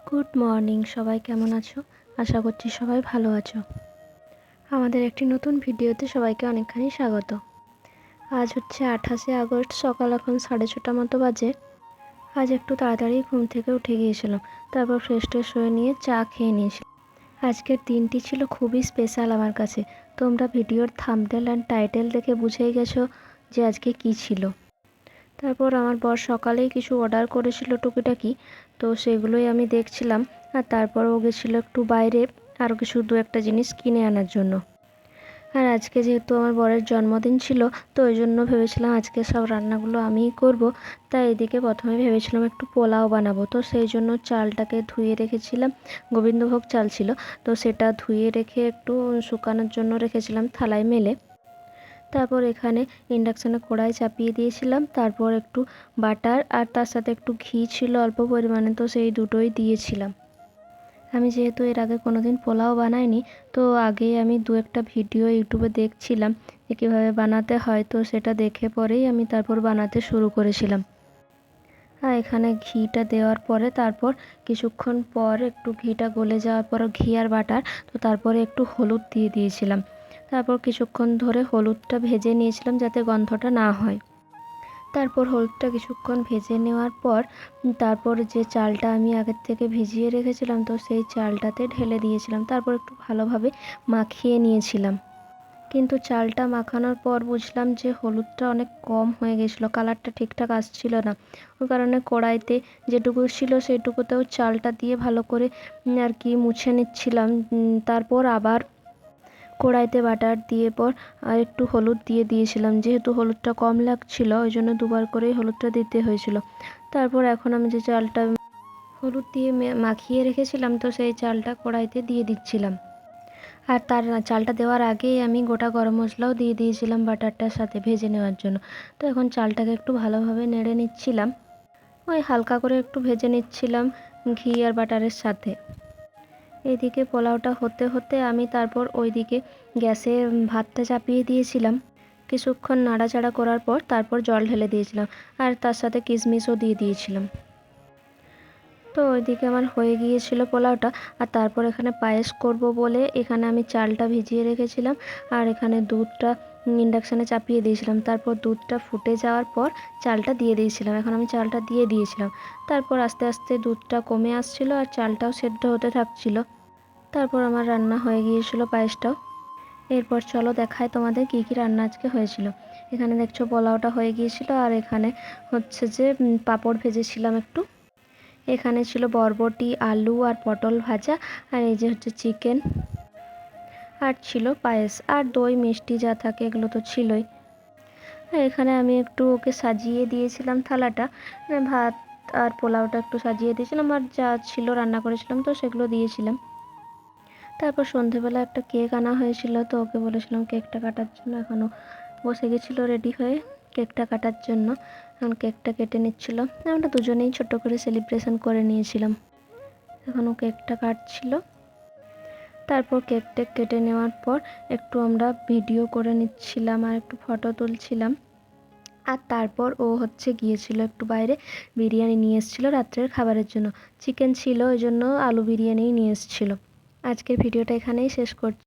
Good morning, সবাই কেমন আছো? আশা করছি সবাই ভালো আছো। আমাদের একটি নতুন ভিডিওতে সবাইকে অনেকখানি স্বাগত। আজ হচ্ছে 28শে আগস্ট, সকাল এখন 6:30 মতো বাজে। আজ একটু তাড়াতাড়ি ঘুম থেকে উঠে গিয়েছিলাম, তারপর ফ্রেশ ট্রেশ হয়ে নিয়ে চা খেয়ে নিয়েছিলাম। আজকের দিনটি ছিল খুবই স্পেশাল আমার কাছে। তোমরা ভিডিওর থাম্বনেল অ্যান্ড টাইটেল দেখে বুঝেই গেছো যে আজকে কি ছিল। তারপর আমার বর সকালেই কিছু অর্ডার করেছিল টুকিটাকি, তো সেগুলোই আমি দেখছিলাম। আর তারপর ও গেছিলো একটু বাইরে আরও কিছু দু একটা জিনিস কিনে আনার জন্য। আর আজকে যেহেতু আমার বরের জন্মদিন ছিল, তো ওই জন্য ভেবেছিলাম আজকে সব রান্নাগুলো আমিই করব। তাই এদিকে প্রথমে ভেবেছিলাম একটু পোলাও বানাবো, তো সেই জন্য চালটাকে ধুয়ে রেখেছিলাম। গোবিন্দভোগ চাল ছিল, তো সেটা ধুয়ে রেখে একটু শুকানোর জন্য রেখেছিলাম থালায় মেলে। তারপর এখানে ইন্ডাকশানে কড়াই চাপিয়ে দিয়েছিলাম, তারপর একটু বাটার আর তার সাথে একটু ঘি ছিল অল্প পরিমাণে, তো সেই দুটোই দিয়েছিলাম। আমি যেহেতু এর আগে কোনো দিন পোলাও বানাইনি, তো আগেই আমি দু একটা ভিডিও ইউটিউবে দেখছিলাম যে কীভাবে বানাতে হয়, তো সেটা দেখে পরেই আমি তারপর বানাতে শুরু করেছিলাম। আর এখানে ঘিটা দেওয়ার পরে তারপর কিছুক্ষণ পর একটু ঘিটা গলে যাওয়ার পর ঘি আর বাটার, তো তারপরে একটু হলুদ দিয়ে দিয়েছিলাম। তারপর কিছুক্ষণ ধরে হলুদটা ভেজে নিয়েছিলাম যাতে গন্ধটা না হয়। তারপর হলুদটা কিছুক্ষণ ভেজে নেওয়ার পর তারপর যে চালটা আমি আগের থেকে ভিজিয়ে রেখেছিলাম, তো সেই চালটাতে ঢেলে দিয়েছিলাম। তারপর একটু ভালোভাবে মাখিয়ে নিয়েছিলাম। কিন্তু চালটা মাখানোর পর বুঝলাম যে হলুদটা অনেক কম হয়ে গেছিলো, কালারটা ঠিকঠাক আসছিল না। ওই কারণে কড়াইতে যেটুকু ছিল সেইটুকুতেও চালটা দিয়ে ভালো করে আর কি মুছে নিচ্ছিলাম। তারপর আবার কড়াইতে বাটার দিয়ে পর আর একটু হলুদ দিয়ে দিয়েছিলাম। যেহেতু হলুদটা কম লাগছিল, ওই জন্য দুবার করেই হলুদটা দিতে হয়েছিল। তারপর এখন আমি যে চালটা হলুদ দিয়ে মাখিয়ে রেখেছিলাম, তো সেই চালটা কড়াইতে দিয়ে দিচ্ছিলাম। আর তার চালটা দেওয়ার আগেই আমি গোটা গরম মশলাও দিয়ে দিয়েছিলাম বাটারটার সাথে ভেজে নেওয়ার জন্য। তো এখন চালটাকে একটু ভালোভাবে নেড়ে নিচ্ছিলাম, ওই হালকা করে একটু ভেজে নিচ্ছিলাম ঘি আর বাটারের সাথে। এদিকে পোলাওটা হতে হতে আমি তারপর ওইদিকে গ্যাসে ভাতটা চাপিয়ে দিয়েছিলাম। কিছুক্ষণ নাড়াচাড়া করার পর তারপর জল ঢেলে দিয়েছিলাম আর তার সাথে কিশমিশও দিয়ে দিয়েছিলাম। তো ওইদিকে আমার হয়ে গিয়েছিল পোলাওটা। আর তারপর এখানে পায়েস করব বলে এখানে আমি চালটা ভিজিয়ে রেখেছিলাম আর এখানে দুধটা ইন্ডাকশানে চাপিয়ে দিয়েছিলাম। তারপর দুধটা ফুটে যাওয়ার পর চালটা দিয়ে দিয়েছিলাম। এখন আমি চালটা দিয়ে দিয়েছিলাম। তারপর আস্তে আস্তে দুধটা কমে আসছিল আর চালটাও সেদ্ধ হতে থাকছিল। তারপর আমার রান্না হয়ে গিয়েছিল পায়েসটাও। এরপর চলো দেখায় তোমাদের কী কী রান্না আজকে হয়েছিল। এখানে দেখছো পোলাওটা হয়ে গিয়েছিল আর এখানে হচ্ছে যে পাঁপড় ভেজেছিলাম একটু। এখানে ছিল বরবটি, আলু আর পটল ভাজা, আর এই যে হচ্ছে চিকেন, আর ছিল পায়েস আর দই মিষ্টি যা থাকে এগুলো তো ছিলই। আর এখানে আমি একটু ওকে সাজিয়ে দিয়েছিলাম থালাটা, ভাত আর পোলাওটা একটু সাজিয়ে দিয়েছিলাম আর যা ছিল রান্না করেছিলাম তো সেগুলো দিয়েছিলাম। তারপর সন্ধেবেলা একটা কেক আনা হয়েছিল, তো ওকে বলেছিলাম কেকটা কাটার জন্য। এখনও বসে গেছিলো রেডি হয়ে কেকটা কাটার জন্য। এখন কেকটা কেটে নিচ্ছিল। আমরা দুজনেই ছোট করে সেলিব্রেশন করে নিয়েছিলাম। এখনও কেকটা কাটছিল। তারপর কেকটা কেটে নেওয়ার পর একটু আমরা ভিডিও করে নিচ্ছিলাম আর একটু ফটো তুলছিলাম। আর তারপর ও হচ্ছে গিয়েছিল একটু বাইরে, বিরিয়ানি নিয়ে এসেছিলো রাত্রের খাবারের জন্য। চিকেন ছিল, ওই জন্য আলু বিরিয়ানিই নিয়ে এসেছিলো। আজকের ভিডিওটা এখানেই শেষ করছি।